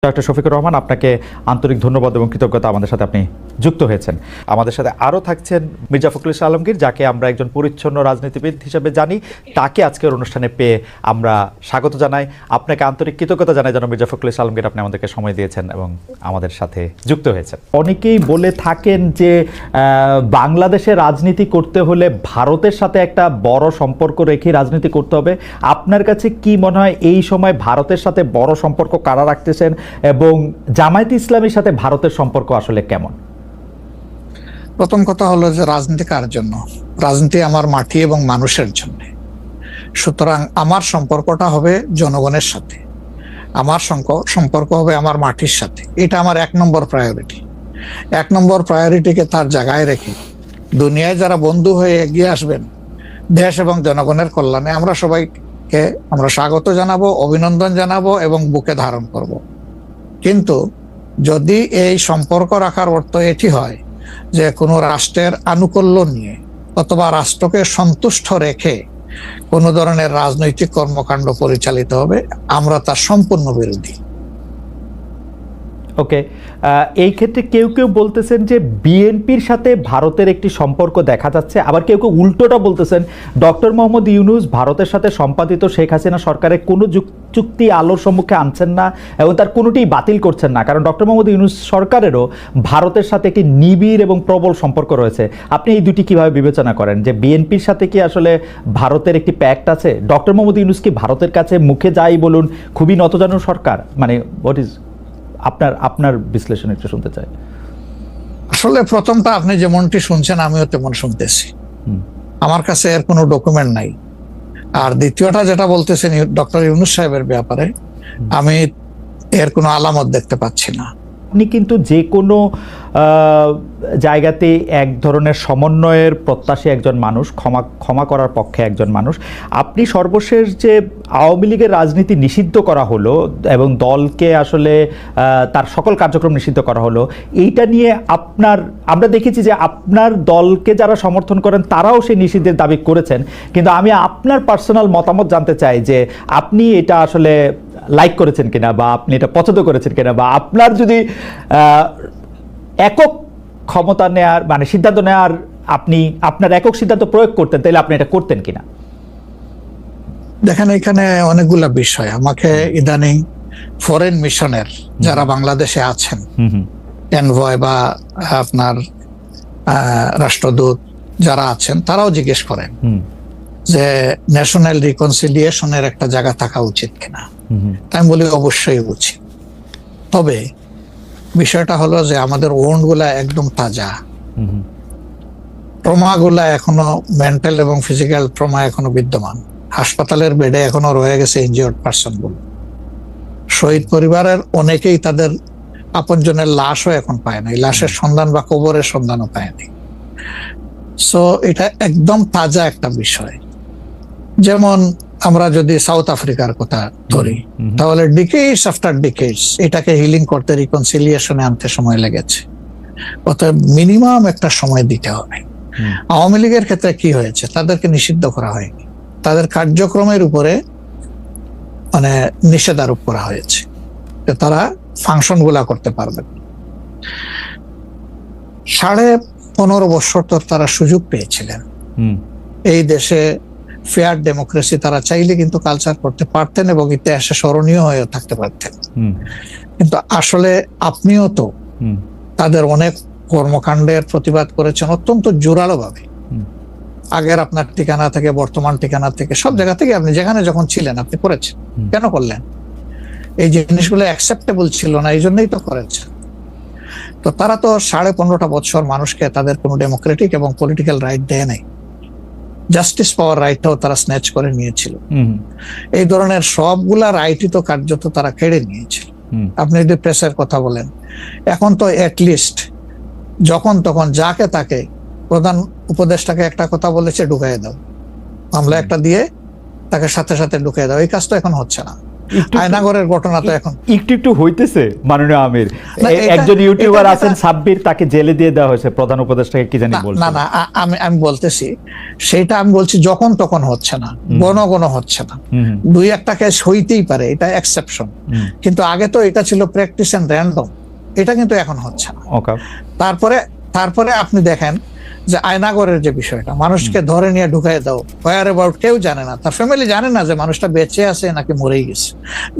Doctor Shafiqur Rahman, আপনাকে আন্তরিক ধন্যবাদ এবং কৃতজ্ঞতা, আমাদের সাথে আপনি যুক্ত হয়েছেন। আমাদের সাথে আরও থাকছেন মির্জা ফখরুল ইসলাম আলমগীর, যাকে আমরা একজন পরিচ্ছন্ন রাজনীতিবিদ হিসেবে জানি। তাকে আজকের অনুষ্ঠানে পেয়ে আমরা স্বাগত জানাই। আপনাকে আন্তরিক কৃতজ্ঞতা জানাই যেন মির্জা ফখরুল ইসলাম আলমগীর আপনি আমাদেরকে সময় দিয়েছেন এবং আমাদের সাথে যুক্ত হয়েছেন। অনেকেই বলে থাকেন যে বাংলাদেশে রাজনীতি করতে হলে ভারতের সাথে একটা বড় সম্পর্ক রেখে রাজনীতি করতে হবে। আপনার কাছে কি মনে হয় এই সময় ভারতের সাথে বড় সম্পর্ক কারা রাখতেছেন এবং জামায়াতে ইসলামীর সাথে ভারতের সম্পর্ক আসলে কেমন? প্রথম কথা হলো যে রাজনীতি কার জন্য? রাজনীতি আমার মাটি এবং মানুষের জন্য। সুতরাং আমার সম্পর্কটা হবে জনগণের সাথে, আমার সম্পর্ক হবে আমার মাটির সাথে। এটা আমার 1 নম্বর প্রায়োরিটি। 1 নম্বর প্রায়োরিটিকে তার জায়গায় রেখে দুনিয়ায় যারা বন্ধু হয়ে এগিয়ে আসবেন দেশ এবং জনগণের কল্যাণে, আমরা সবাইকে স্বাগত জানাবো, অভিনন্দন জানাবো এবং বুকে ধারণ করব। কিন্তু যদি এই সম্পর্ক রাখার অর্থ এটি হয় যে কোনো রাষ্ট্রের আনুকূল্য নিয়ে অথবা রাষ্ট্রকে সন্তুষ্ট রেখে কোনো ধরনের রাজনৈতিক কর্মকাণ্ড পরিচালিত হবে, আমরা তার সম্পূর্ণ বিরোধী। ওকে, এই ক্ষেত্রে কেউ কেউ বলতেছেন যে বিএনপির সাথে ভারতের একটি সম্পর্ক দেখা যাচ্ছে, আবার কেউ কেউ উল্টোটা বলতেছেন ডক্টর মোহাম্মদ ইউনূস ভারতের সাথে সম্পাদিত শেখ হাসিনা সরকারের কোনো চুক্তি আলোর সম্মুখে আনছেন না এবং তার কোনোটিই বাতিল করছেন না, কারণ ডক্টর মোহাম্মদ ইউনূস সরকারেরও ভারতের সাথে একটি নিবিড় এবং প্রবল সম্পর্ক রয়েছে। আপনি এই দুটি কিভাবে বিবেচনা করেন যে বিএনপির সাথে কি আসলে ভারতের একটি প্যাক্ট আছে? ডক্টর মোহাম্মদ ইউনূস কি ভারতের কাছে মুখে যাই বলুন খুবই নতজানু সরকার? মানে হোয়াট ইজ আপনার বিশ্লেষণ একটু শুনতে চাই। আসলে প্রথমটা আপনি যেমনটি শুনছেন আমিও তেমন শুনতেছি, আমার কাছে এর কোনো ডকুমেন্ট নাই। আর দ্বিতীয়টা যেটা বলতেছেন ডক্টর ইউনূস সাহেবের ব্যাপারে, আমি এর কোনো আলামত দেখতে পাচ্ছি না। আপনি কিন্তু যে কোনো জায়গাতে এক ধরনের সমন্বয়ের প্রত্যাশী একজন মানুষ, ক্ষমা করার পক্ষে একজন মানুষ। আপনি সর্বশেষ যে আওয়ামী লীগের রাজনীতি নিষিদ্ধ করা হলো এবং দলকে আসলে তার সকল কার্যক্রম নিষিদ্ধ করা হলো, এইটা নিয়ে আমরা দেখেছি যে আপনার দলকে যারা সমর্থন করেন তারাও সেই নিষিদ্ধের দাবি করেছেন, কিন্তু আমি আপনার পার্সোনাল মতামত জানতে চাই যে আপনি এটা আসলে লাইক করেছেন কিনা বা আপনি এটা পছন্দ করেছেন কিনা, বা আপনার যদি একক ক্ষমতা নেয়ার মানে সিদ্ধান্ত নেওয়ার আপনি আপনার একক সিদ্ধান্ত প্রয়োগ করতেন তাহলে আপনি এটা করতেন কিনা? দেখেন, এখানে অনেকগুলা বিষয়। আমাকে ইদানিং ফরেন মিশনের যারা বাংলাদেশে আছেন, এনভয় বা আপনার রাষ্ট্রদূত যারা আছেন, তারাও জিজ্ঞেস করেন যে ন্যাশনাল রিকনসিলিয়েশনের একটা জায়গা থাকা উচিত কিনা। আমি বলি অবশ্যই উচিত। তবে বিষয়টা হলো যে আমাদের ওন্ড গুলা একদম তাজা, ট্রমা গুলা এখনো মেন্টাল এবং ফিজিক্যাল ট্রমা এখনো বিদ্যমান। হাসপাতালের বেডে এখনো রয়ে গেছে ইনজিওর্ড পার্সন গুলো। শহীদ পরিবারের অনেকেই তাদের আপনজনের লাশও এখন পায় না, লাশের সন্ধান বা কবরের সন্ধানও পায়নি। সো এটা একদম তাজা একটা বিষয়। যেমন আমরা যদি সাউথ আফ্রিকার কথা ধরি, তাহলে ডিকেডস আফটার ডিকেডস এটাকে হিলিং করতে, রিকনসিলিয়েশনে আনতে সময় লেগেছে। অতএব মিনিমাম একটা সময় দিতে হবে। আওয়ামী লীগের ক্ষেত্রে কি হয়েছে? তাদেরকে নিষিদ্ধ করা হয়নি, তাদের কার্যক্রমের উপরে মানে নিষেধ আরোপ করা হয়েছে, তারা ফাংশন গুলা করতে পারবে। 15.5 বছর তো তারা সুযোগ পেয়েছিলেন এই দেশে ফেয়ার ডেমোক্রেসি, তারা চাইলে কিন্তু কালচার করতে পারতেন এবং ইতিহাসে স্মরণীয় হয়ে থাকতে পারতেন। কিন্তু আসলে আপনিও তো তাদের অনেক কর্মকাণ্ডের প্রতিবাদ করেছেন অত্যন্ত জোরালো ভাবে। আগের আপনার ঠিকানা থেকে, বর্তমান ঠিকানা থেকে, সব জায়গা থেকে আপনি যেখানে যখন ছিলেন আপনি করেছেন। কেন করলেন? এই জিনিসগুলো অ্যাকসেপ্টেবল ছিল না, এই জন্যই তো করেছেন। তো তারা তো 15.5 বছর মানুষকে তাদের কোনো ডেমোক্রেটিক এবং পলিটিক্যাল রাইট দেয় নাই। জাস্টিস পাওয়ার রাইটটাও তারা স্ন্যাচ করে নিয়েছিল। এই ধরনের সবগুলা রাইটই তো কার্যত তারা কেড়ে নিয়েছিল। আপনি যদি প্রেসের কথা বলেন, এখন তো অ্যাটলিস্ট যখন তখন যাকে তাকে, প্রধান উপদেষ্টাকে একটা কথা বলেছে ঢুকাই দাও, মামলা একটা দিয়ে তাকে সাথে সাথে ঢুকাই দাও, এই কাজ তো এখন হচ্ছে না। আয়নাগরের ঘটনা তো এখন একটু হইতেছে মাননীয় আমির। না, একজন ইউটিউবার এটা- আছেন সাব্বির, তাকে জেলে দিয়ে দেওয়া হয়েছে, প্রধান উপদেষ্টাকে কি জানি না বলছে। না না, আমি বলতেছি সেটা, আমি বলছি যখন তখন হচ্ছে না, ঘন হচ্ছে না, দুই একটা কেস হইতেই পারে, এটা এক্সেপশন, কিন্তু আগে তো এটা ছিল প্র্যাকটিস এন্ড র্যান্ডম, এটা কিন্তু এখন হচ্ছে না। ওকে, তারপরে আপনি দেখেন যে আয়নাগরের যে বিষয়টা, মানুষকে ধরে নিয়ে ঢুকাই দাও, হোয়ার অ্যাবাউট কেউ জানে না, তার ফ্যামিলি জানে না যে মানুষটা বেঁচে আছে নাকি মরেই গেছে,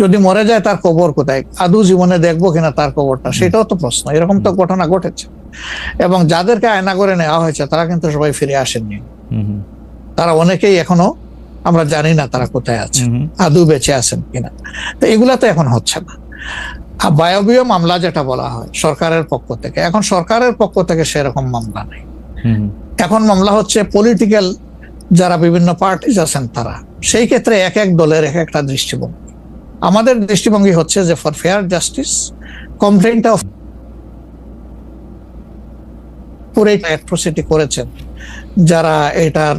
যদি মরে যায় তার কবর কোথায়, আদৌ জীবনে দেখবো কিনা তার কবরটা, সেটাও তো প্রশ্ন। এরকম তো ঘটনা ঘটেছে, এবং যাদেরকে আয়নাগরে নেওয়া হয়েছে তারা কিন্তু সবাই ফিরে আসেননি, তারা অনেকেই এখনো আমরা জানি না তারা কোথায় আছে, আদৌ বেঁচে আছেন কিনা। তো এগুলা তো এখন হচ্ছে না। আর বায়বীয় মামলা যেটা বলা হয় সরকারের পক্ষ থেকে, এখন সরকারের পক্ষ থেকে সেরকম মামলা নেই, এখন মামলা হচ্ছে পলিটিক্যাল যারা বিভিন্ন পার্টিজ আছেন তারা, সেই ক্ষেত্রে এক এক দলের এক একটা দৃষ্টিভঙ্গি। আমাদের দৃষ্টিভঙ্গি হচ্ছে যে for fair justice complaint of পুরো অ্যাট্রোসিটি করেছেন যারা এটার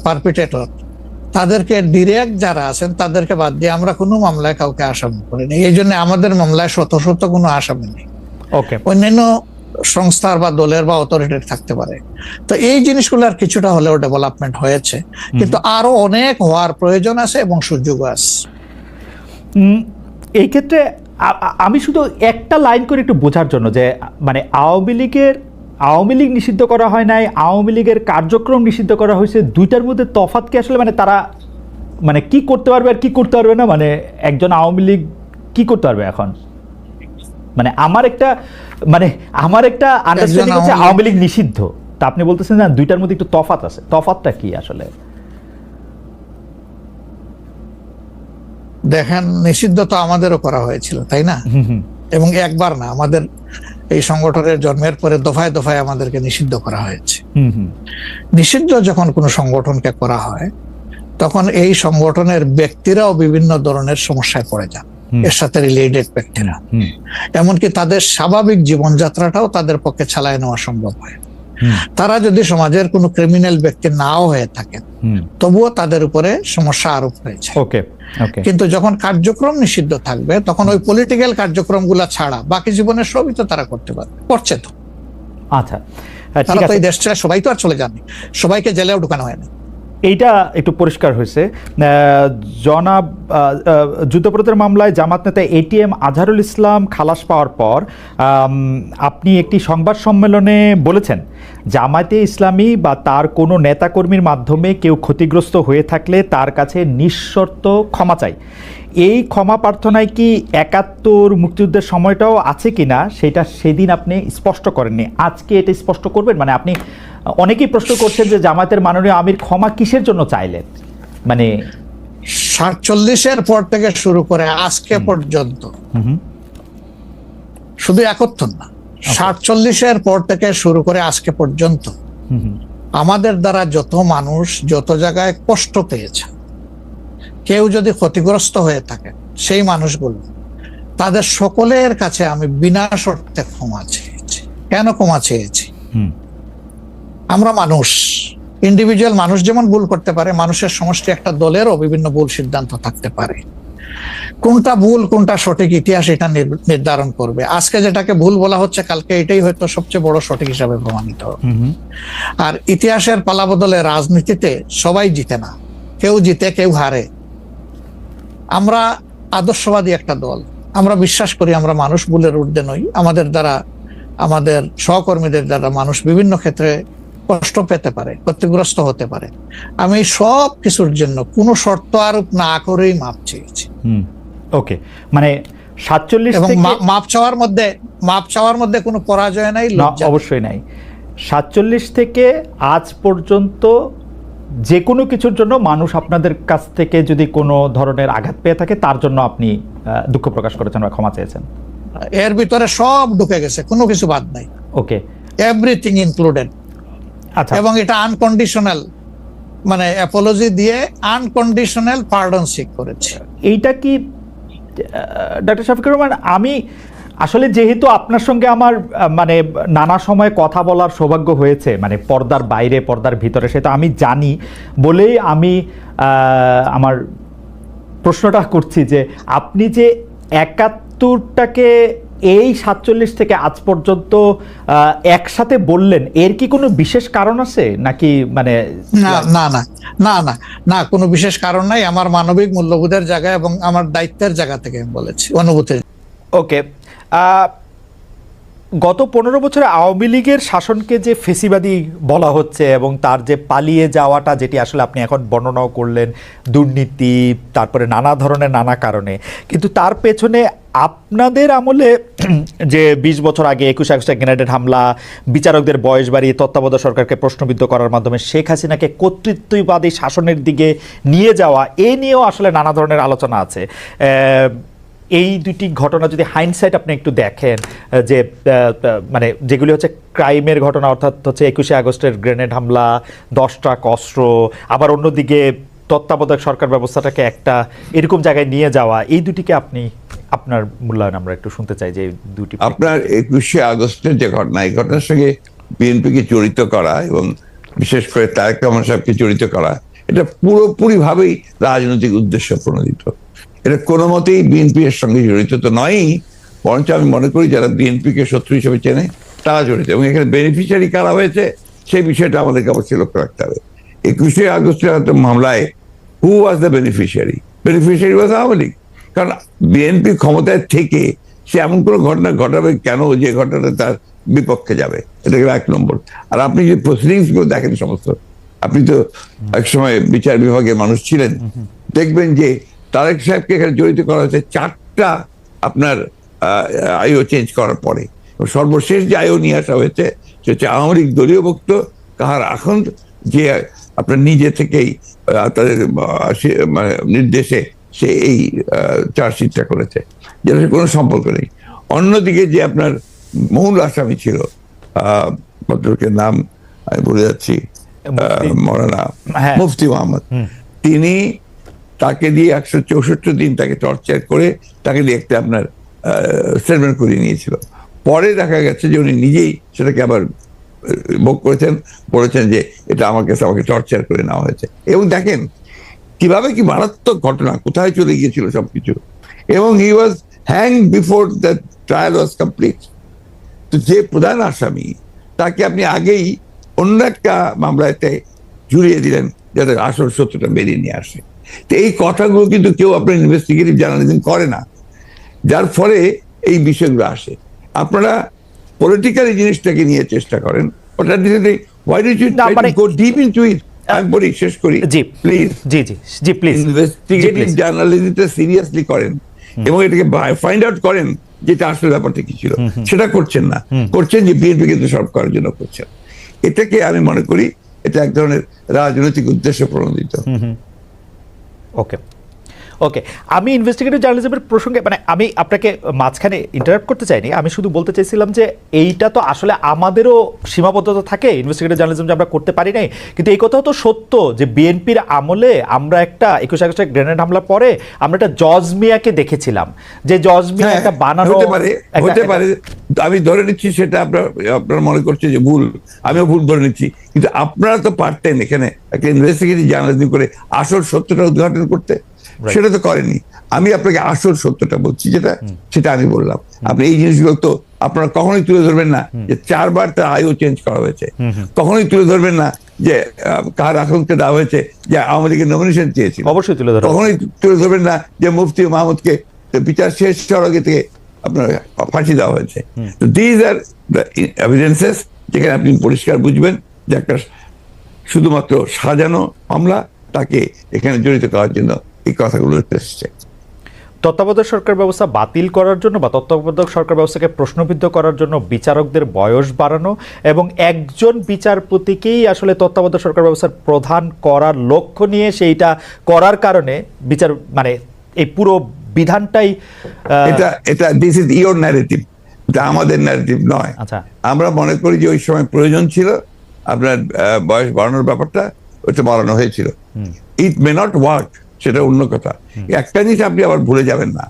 পারপিটেটর, তাদেরকে ডিরেক্ট যারা আছেন তাদেরকে বাদ দিয়ে আমরা কোনো মামলায় কাউকে আসামি করিনি, এই জন্য আমাদের মামলায় শত কোনো আসামি নেই। ওকে, অন্যান্য সংস্থার বা দলের বা অথরিটির থাকতে পারে। তো এই জিনিসগুলোর কিছুটা হলেও ডেভেলপমেন্ট হয়েছে, কিন্তু আরো অনেক হওয়ার প্রয়োজন আছে এবং সুযোগ আছে। এই ক্ষেত্রে আমি শুধু একটা লাইন করে একটু বোঝার জন্য, যে মানে আওয়ামী লীগ নিষিদ্ধ করা হয় নাই, আওয়ামী লীগের কার্যক্রম নিষিদ্ধ করা হয়েছে, দুইটার মধ্যে তফাৎ কি আসলে? মানে তারা মানে কি করতে পারবে আর কি করতে পারবে না, মানে একজন আওয়ামী লীগ কি করতে পারবে এখন? মানে আমার একটা আন্ডারস্ট্যান্ডিং হচ্ছে আওয়ামী লীগ নিষিদ্ধ, তা আপনি বলতেছেন না দুইটার মধ্যে একটু তফাৎ আছে, তফাৎটা কি আসলে? দেখেন, নিষিদ্ধ তো আমাদেরও করা হয়েছিল, তাই না? এবং একবার না, আমাদের এই সংগঠনের জন্মের পরে দফায় দফায় আমাদেরকে নিষিদ্ধ করা হয়েছে। নিষিদ্ধ যখন কোনো সংগঠনকে করা হয় তখন এই সংগঠনের ব্যক্তিরাও বিভিন্ন ধরনের সমস্যায় পড়ে যান, এর সাথে রিলেটেড ব্যক্তিরা, এমনকি তাদের স্বাভাবিক জীবনযাত্রাটাও তাদের পক্ষে চালায় নেওয়া সম্ভব হয়। তারা যদি সমাজের কোনো ক্রিমিনাল ব্যক্তি নাও হয়ে থাকেন তবুও তাদের উপরে সমস্যা আরোপ হয়েছে। কিন্তু যখন কার্যক্রম নিষিদ্ধ থাকবে তখন ওই পলিটিক্যাল কার্যক্রমগুলো ছাড়া বাকি জীবনের সবই তো তারা করতে পারবে, করছে তো। আচ্ছা, তারা তো এই দেশ ছেড়ে সবাই তো আর চলে যাননি, সবাইকে জেলেও ঢুকানো হয়নি। এইটা একটু পরিষ্কার হয়েছে। জনাব যুদ্ধাপরাধের মামলায় জামাত নেতা এটিএম আজহারুল ইসলাম খালাস পাওয়ার পর আপনি একটি সংবাদ সম্মেলনে বলেছেন, জামায়াতে ইসলামী বা তার কোনো নেতাকর্মীর মাধ্যমে কেউ ক্ষতিগ্রস্ত হয়ে থাকলে তার কাছে নিঃশর্ত ক্ষমা চাই। এই ক্ষমা প্রার্থনায় কি ৭১ মুক্তিযুদ্ধের সময়টাও আছে কিনা সেটা সেদিন আপনি স্পষ্ট করেননি, আজকে এটা স্পষ্ট করবেন? মানে আপনি, অনেকেই প্রশ্ন করছেন যে জামায়াতের মাননীয় আমির ক্ষমা কিসের জন্য চাইলেন, মানে ৪৭-এর পর থেকে শুরু করে আজকে পর্যন্ত, শুধু ৭১ না, ৪৭-এর পর থেকে শুরু করে আজকে পর্যন্ত আমাদের দ্বারা যত মানুষ যত জায়গায় কষ্ট পেয়েছে, কেউ যদি ক্ষতিগ্রস্ত হয়ে থাকে, সেই মানুষগুলো তাদের সকলের কাছে আমি বিনা শর্তে ক্ষমা চেয়েছি। কেন ক্ষমা চেয়েছি? আমরা মানুষ, ইন্ডিভিজুয়াল মানুষ যেমন ভুল করতে পারে, মানুষের সমষ্টি একটা দলেরও বিভিন্ন ভুল সিদ্ধান্ত থাকতে পারে। কোনটা ভুল কোনটা সঠিক ইতিহাস এটা নির্ধারণ করবে। আজকে যেটাকে ভুল বলা হচ্ছে কালকে এটাই হয়তো সবচেয়ে বড় সঠিক হিসাবে প্রমাণিত হবে। আর ইতিহাসের পালাবদলে রাজনীতিতে সবাই জিতে না, কেউ জিতে কেউ হারে। আমরা আদর্শবাদী একটা দল, আমরা বিশ্বাস করি আমরা মানুষ ভুলের ঊর্ধ্বে নই, আমাদের দ্বারা, আমাদের সহকর্মীদের দ্বারা মানুষ বিভিন্ন ক্ষেত্রে কষ্ট পেতে পারে, ক্ষতিগ্রস্ত হতে পারে। আমি সব কিছুর জন্য কোনো শর্ত আরোপ না করেই মাপ চেয়েছি। ওকে, মানে ৪৭ এবং মাপ চাওয়ার মধ্যে কোনো পরাজয় নাই, অবশ্যই নাই। ৪৭ থেকে আজ পর্যন্ত যে কোনো কিছুর জন্য মানুষ আপনাদের কাছ থেকে যদি কোনো ধরনের আঘাত পেয়ে থাকে তার জন্য আপনি দুঃখ প্রকাশ করেছেন বা ক্ষমা চেয়েছেন। এর ভিতরে সব ঢুকে গেছে, কোনো কিছু বাদ নাই। ওকে, এভরিথিং ইনক্লুডেড। আচ্ছা, এবং এটা আনকন্ডিশনাল, মানে অ্যাপোলজি দিয়ে আনকন্ডিশনাল পার্ডন সিক করেছে। এইটা কি ডক্টর শফিকুর রহমান, আমি আসলে যেহেতু আপনার সঙ্গে আমার মানে নানা সময় কথা বলার সৌভাগ্য হয়েছে, মানে পর্দার বাইরে পর্দার ভিতরে, সেটা আমি জানি বলেই আমি আমার প্রশ্নটা করছি যে আপনি যে ৭১টাকে এই ৪৭ থেকে আজ পর্যন্ত একসাথে বললেন, এর কি কোনো বিশেষ কারণ আছে নাকি মানে? না না না না না না, কোনো বিশেষ কারণ নাই। আমার মানবিক মূল্যবোধের জায়গা এবং আমার দায়িত্বের জায়গা থেকে আমি বলেছি, অনুভূতির। ওকে, গত ১৫ বছরে আওয়ামী লীগের শাসনকে যে ফেসিবাদী বলা হচ্ছে এবং তার যে পালিয়ে যাওয়াটা, যেটি আসলে আপনি এখন বর্ণনাও করলেন, দুর্নীতি, তারপরে নানা ধরনের নানা কারণে, কিন্তু তার পেছনে আপনাদের আমলে যে ২০ বছর আগে ২১ আগস্টে গ্রেনেড হামলা, বিচারকদের বয়স বাড়িয়ে তত্ত্বাবধায়ক সরকারকে প্রশ্নবিদ্ধ করার মাধ্যমে শেখ হাসিনাকে কর্তৃত্ববাদী শাসনের দিকে নিয়ে যাওয়া, এ নিয়েও আসলে নানা ধরনের আলোচনা আছে। এই দুটি ঘটনা যদি হাইন্ডসাইট আপনি একটু দেখেন, যে মানে যেগুলি হচ্ছে ক্রাইমের ঘটনা, অর্থাৎ হচ্ছে ২১ আগস্টের গ্রেনেড হামলা, ১০ ট্রাক অস্ত্র, আবার অন্যদিকে তত্ত্বাবধায়ক সরকার ব্যবস্থাটাকে একটা এরকম জায়গায় নিয়ে যাওয়া, এই দুটিকে আপনি আপনার মূল্যায়ন আমরা একটু শুনতে চাই। যে দুটি আপনার ২১ আগস্টের যে ঘটনা, এই ঘটনার সঙ্গে বিএনপিকে জড়িত করা এবং বিশেষ করে তারেক রহমান সাহেবকে জড়িত করা, এটা পুরোপুরি ভাবেই রাজনৈতিক উদ্দেশ্য প্রণোদিত। এটা কোনো মতেই বিএনপি এর সঙ্গে জড়িত তো নয়ই, বরঞ্চ আমি মনে করি যারা বিএনপিকে শত্রু হিসেবে চেনে তারা জড়িত, এবং এখানে বেনিফিশিয়ারি কারা হয়েছে সেই বিষয়টা আমাদেরকে অবশ্যই লক্ষ্য রাখতে হবে। ২১ আগস্টের মামলায় who was the beneficiary? Beneficiary was Awami League. কারণ বিএনপি ক্ষমতায় থেকে সে এমন কোনো ঘটনা ঘটাবে কেন যে ঘটনাটা তার বিপক্ষে যাবে? এটা গেল ১ নম্বর। আর আপনি যে প্রসিডিংস গুলো দেখেন সমস্ত, আপনি তো একসময় বিচার বিভাগের মানুষ ছিলেন, দেখবেন যে তারেক সাহেবকে এখানে জড়িত করা হয়েছে ৪টা আপনার আইও চেঞ্জ করার পরে। সর্বশেষ যে আইও নিয়ে আসা হয়েছে সে হচ্ছে আওয়ামী লীগ দলীয় ভুক্ত কাহার এখন, যে আপনার নিজে থেকেই তাদের নির্দেশে সে এই চার্জশিটটা করেছে, যেটা কোনো সম্পর্ক নেই। অন্যদিকে যে আপনার মূল আসামি ছিল, ভদ্রলোকের নাম আমি ভুলে যাচ্ছি, মৌলানা মুফতি মোহাম্মদ, তিনি তাকে দিয়ে ১৬৪ দিন তাকে টর্চার করে তাকে দিয়ে একটা আপনার স্টেটমেন্ট করিয়ে নিয়েছিল। পরে দেখা গেছে যে উনি নিজেই সেটাকে আবার ভোগ করেছেন, বলেছেন যে এটা আমার কাছে আমাকে টর্চার করে নেওয়া হয়েছে। এবং দেখেন কিভাবে কি মারাত্মক ঘটনা, কোথায় চলে গিয়েছিল সবকিছু। এবং he was hang before the trial was complete. তো যে প্রধান আসামি তাকে আপনি আগেই অন্য একটা মামলাতে জুড়িয়ে দিলেন যাতে আসল সত্যটা বেরিয়ে নিয়ে আসে। তো এই কথাগুলো কিন্তু কেউ আপনার ইনভেস্টিগেটিভ জার্নালিজম করে না, যার ফলে এই বিষয়গুলো আসে। আপনারা পলিটিক্যাল জিনিসটাকে নিয়ে চেষ্টা করেন, ওটা why did you try to go deep into it? আমি বলি, শেষ করি প্লিজ। জি জি জি প্লিজ, ইনভেস্টিগেটিভ জার্নালিজমটা সিরিয়াসলি করেন এবং এটাকে ফাইন্ড আউট করেন যেটা আসলে ব্যাপারটা কি ছিল। সেটা করছেন না, করছেন যে বিএনপি কিন্তু সলভ করার জন্য করছেন। এটাকে আমি মনে করি এটা এক ধরনের রাজনৈতিক উদ্দেশ্য প্রণোদিত। ওকে ওকে, আমি ইনভেস্টিগেটিভ জার্নালিজমের প্রসঙ্গে মানে আমি আপনাকে মাঝখানে ইন্টারাপ্ট করতে চাইনি, আমি শুধু বলতে চাইছিলাম যে এইটা তো আসলে আমাদেরও সীমাবদ্ধতা থাকে, ইনভেস্টিগেটিভ জার্নালিজম যে আমরা করতে পারি নাই। কিন্তু এই কথাও তো সত্য যে বিএনপির আমলে আমরা একটা ২১ আগস্টের গ্রেনেড হামলার পরে আমরা একটা জজ মিয়াকে দেখেছিলাম, যে জজ মিয়া একটা বানানো হতে পারে। আমি ধরে নিচ্ছি সেটা আপনারা মনে করছে যে ভুল, আমিও ভুল ধরে নিচ্ছি, কিন্তু আপনারা তো পারতেন এখানে একটা ইনভেস্টিগেটিভ জার্নালিজম করে আসল সত্যটা উদ্ঘাটন করতে, সেটা তো করেনি। আমি আপনাকে আসল সত্যটা বলছি, সেটা আমি বললাম। আপনি এই জিনিসগুলো তো আপনারা কখনোই তুলে ধরবেন না যে ৪ বার তার আইও চেঞ্জ করা হয়েছে, কখনোই তুলে ধরবেন না যে কার আকাঙ্ক্ষা দেওয়া হয়েছে যে আওয়ামী লীগের নমিনেশন চেয়েছিল, অবশ্যই তুলে ধরবেন। কখনোই তুলে ধরবেন না যে মুফতি মাহমুদকে বিচার শেষ হওয়ার আগে থেকে আপনার ফাঁসি দেওয়া হয়েছে। তো দিজ আর দ্য এভিডেন্সেস, যেখানে আপনি পরিষ্কার বুঝবেন যে একটা শুধুমাত্র সাজানো মামলা, তাকে এখানে জড়িত করার জন্য এই কথাগুলো এসেছে। তত্ত্বাবধায়ক সরকার ব্যবস্থা বাতিল করার জন্য বা তত্ত্বাবধায়ক সরকার ব্যবস্থাকে প্রশ্নবিদ্ধ করার জন্য বিচারকদের বয়স বাড়ানো এবং একজন বিচারপতিকেই আসলে তত্ত্বাবধায়ক সরকার ব্যবস্থার প্রধান করার লক্ষ্য নিয়ে সেইটা করার কারণে বিচার মানে এই পুরো বিধানটাই এটা দিস ইজ ইওর ন্যারেটিভ, এটা আমাদের ন্যারেটিভ নয়। আচ্ছা, আমরা মনে করি যে ওই সময় প্রয়োজন ছিল আপনার বয়স বাড়ানোর ব্যাপারটা, ওটা বাড়ানো হয়েছিল। ইট মে নট ওয়ার্ক, সেটা অন্য কথা। একটা জিনিস আপনি আবার ভুলে যাবেন না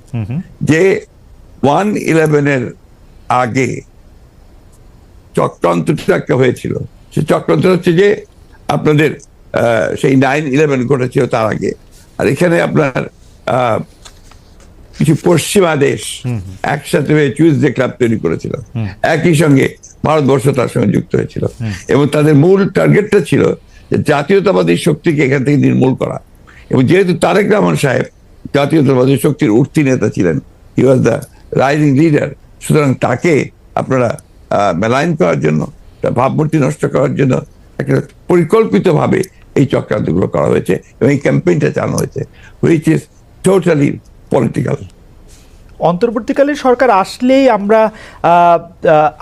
যে 1/11 আগে চক্রান্তটা একটা হয়েছিল। সে চক্রান্ত হচ্ছে যে আপনাদের সেই 9/11 ঘটেছিল তার আগে, আর এখানে আপনার কিছু পশ্চিমা দেশ একসাথে হয়ে চুইসডে ক্লাব তৈরি করেছিল, একই সঙ্গে ভারতবর্ষ তার সঙ্গে যুক্ত হয়েছিল, এবং তাদের মূল টার্গেটটা ছিল যে জাতীয়তাবাদী শক্তিকে এখান থেকে নির্মূল করা। এবং যেহেতু তারেক রহমান সাহেব জাতীয়তাবাদী শক্তির উঠতি নেতা ছিলেন, হি ওয়াজ দ্য রাইজিং লিডার, সুতরাং তাকে আপনারা মেলাইন করার জন্য, তার ভাবমূর্তি নষ্ট করার জন্য একটা পরিকল্পিতভাবে এই চক্রান্তগুলো করা হয়েছে এবং এই ক্যাম্পেইনটা চালানো হয়েছে, হুইচ ইজ টোটালি পলিটিক্যাল। অন্তর্বর্তীকালীন সরকার আসলেই আমরা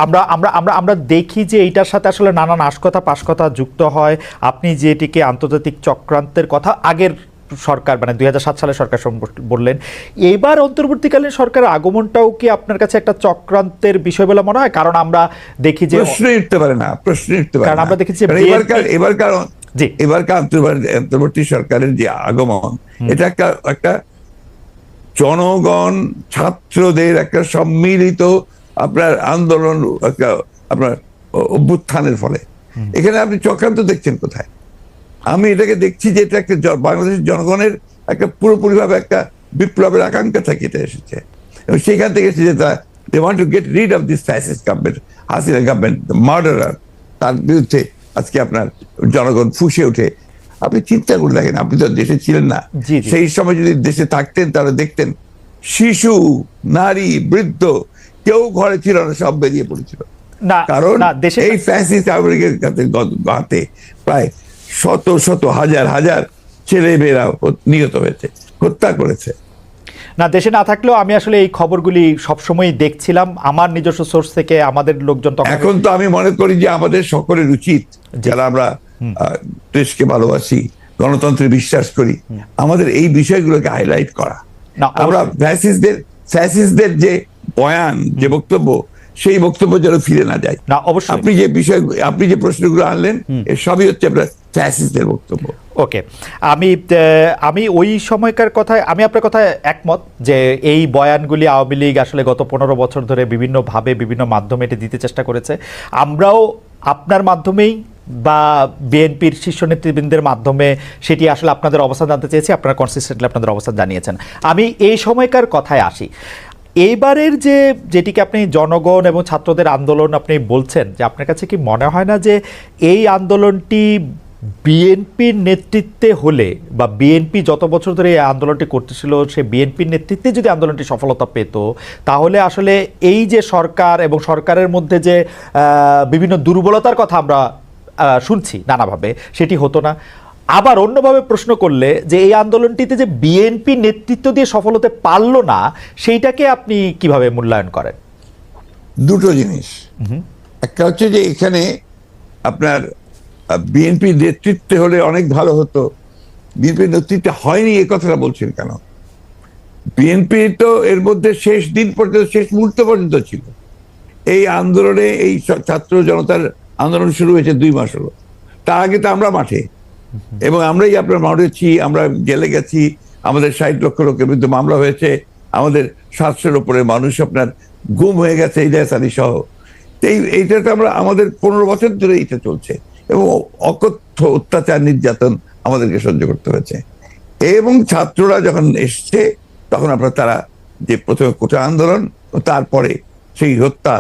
আমরা আমরা আমরা আমরা দেখি যে এইটার সাথে আসলে নানান আশকথা পাশকথা যুক্ত হয়। আপনি যেটিকে আন্তর্জাতিক চক্রান্তের কথা আগের সরকার মানে 2007 সালের সরকার বললেন, এবার অন্তর্বর্তীকালীন সরকারের আগমনটাও কি আপনার কাছে একটা চক্রান্তের বিষয় বলে মনে হয়? কারণ আমরা দেখি যে প্রশ্নই উঠতে পারে না, প্রশ্নই উঠতে পারে না। কারণ আমরা দেখেছি যে এবারকার অন্তর্বর্তী সরকারের যে আগমন, এটা একটা জনগণ ছাত্রদের একটা সম্মিলিত আপনার আন্দোলন, একটা আপনার অভ্যুত্থানের ফলে। এখানে আপনি চক্রান্ত দেখছেন কোথায়? আমি এটাকে দেখছি যে এটা একটা বাংলাদেশের জনগণের একটা পুরোপুরিভাবে একটা বিপ্লবের আকাঙ্ক্ষা থেকে এটা এসেছে, এবং সেখান থেকে এসেছে যে they want to get rid of this fascist government, Hasina government, the murderer, তার বিরুদ্ধে আজকে আপনার জনগণ ফুঁসে উঠে। আপনি চিন্তা করে দেখেন, আপনি তো দেশে ছিলেন না, সেই সময় যদি দেশে থাকতেন তাহলে দেখতেন শিশু, নারী, বৃদ্ধ কেউ ঘরে ছিল না, সব বেরিয়ে পড়েছিল। কারণ এই ফ্যাসিস্ট আমেরিকার হাতে প্রায় শত শত হাজার হাজার ছেলে মেয়েরা নিহত হয়েছে, হত্যা করেছে। না, দেশে না থাকলেও আমি আসলে এই খবরগুলি সবসময় দেখছিলাম আমার নিজস্ব সোর্স থেকে, আমাদের লোকজন। এখন তো আমি মনে করি যে আমাদের সকলের উচিত, যারা আমরা দেশকে ভালোবাসি, গণতন্ত্রে বিশ্বাস করি, আমাদের এই বিষয়গুলোকে হাইলাইট করা। আমরা ফ্যাসিস্টদের যে বয়ান, যে বক্তব্য, সেই বক্তব্য যেন ফিরে না যায়। না, অবশ্যই আপনি যে প্রশ্নগুলো আনলেন, সবই হচ্ছে আপনার ফ্যাসিস্টদের বক্তব্য। ওকে, আমি ওই সময়কার কথায়, আমি আপনার কথায় একমত যে এই বয়ানগুলি আওয়ামী লীগ আসলে গত 15 বছর ধরে বিভিন্নভাবে বিভিন্ন মাধ্যমে এটি দিতে চেষ্টা করেছে। আমরাও আপনার মাধ্যমেই বা বিএনপির শীর্ষ নেতৃবৃন্দের মাধ্যমে সেটি আসলে আপনাদের অবস্থান জানতে চেয়েছি, আপনারা কনসিস্টেন্টলি আপনাদের অবস্থান জানিয়েছেন। আমি এই সময়কার কথায় আসি। এইবারের যেটিকে আপনি জনগণ এবং ছাত্রদের আন্দোলন আপনি বলছেন, যে আপনার কাছে কি মনে হয় না যে এই আন্দোলনটি বিএনপির নেতৃত্বে হলে, বা বিএনপি যত বছর ধরে এই আন্দোলনটি করতেছিল সে বিএনপির নেতৃত্বে যদি আন্দোলনটি সফলতা পেত, তাহলে আসলে এই যে সরকার এবং সরকারের মধ্যে যে বিভিন্ন দুর্বলতার কথা আমরা শুনছি নানাভাবে, সেটি হতো না? আবার অন্যভাবে প্রশ্ন করলে, যে এই আন্দোলনটিতে যে বিএনপি নেতৃত্ব দিয়ে সফল হতে পারল না, সেইটাকে আপনি কিভাবে মূল্যায়ন করেন? দুটো জিনিস। একটা হচ্ছে যে এখানে আপনার বিএনপি নেতৃত্বে হলে অনেক ভালো হতো, বিএনপি নেতৃত্বে হয়নি এ কথাটা বলছেন কেন? বিএনপি তো এর মধ্যে শেষ দিন পর্যন্ত, শেষ মুহূর্ত পর্যন্ত ছিল এই আন্দোলনে। এই ছাত্র জনতার আন্দোলন শুরু হয়েছে 2 মাস হলো, তার আগে তো আমরা মাঠে, এবং আমরাই আপনার মাঠেছি, আমরা জেলে গেছি, আমাদের 60 লক্ষ লোকের বিরুদ্ধে মামলা হয়েছে, আমাদের 700-এর উপরে মানুষ আপনার গুম হয়ে গেছে, ইলিয়াস আলী সহ। এইটা তো আমরা, আমাদের 15 বছর ধরে এটা চলছে, এবং অকথ্য অত্যাচার নির্যাতন আমাদেরকে সহ্য করতে হয়েছে। এবং ছাত্ররা যখন এসছে, তখন আপনার তারা যে প্রথমে কোটা আন্দোলন, তারপরে সেই হত্যা,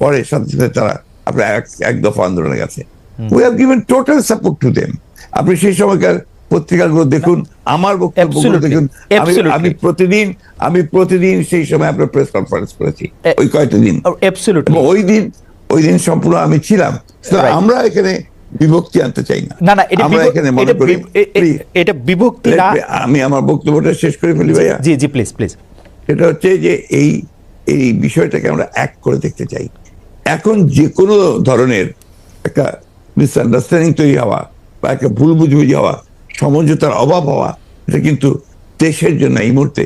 পরে সাথে সাথে তারা আপনার এক দফা আন্দোলনে গেছে। We have given total support to them. আপনি সেই সময়কার পত্রিকাগুলো দেখুন, আমার বক্তব্যগুলো দেখুন। আমি প্রতিদিন সেই সময় আপনার প্রেস কনফারেন্স করেছি ওই কয়েকটা দিন। ওই দিন সম্পূর্ণ আমি ছিলাম। আমরা এখানে বিভক্তি আনতে চাই না। আমরা এখানে মনে করি এটা বিভক্তি না। আমি আমার বক্তব্যটা শেষ করে ফেলি ভাইয়া। জি প্লিজ প্লিজ। এটা হচ্ছে যে এই বিষয়টাকে আমরা এক করে দেখতে চাই। এখন যে কোনো ধরনের একটা মিসআন্ডারস্ট্যান্ডিং তৈরি হওয়া বা একটা ভুল বুঝবুঝি হওয়া, সমঝোতার অভাব হওয়া, এটা কিন্তু দেশের জন্য এই মুহূর্তে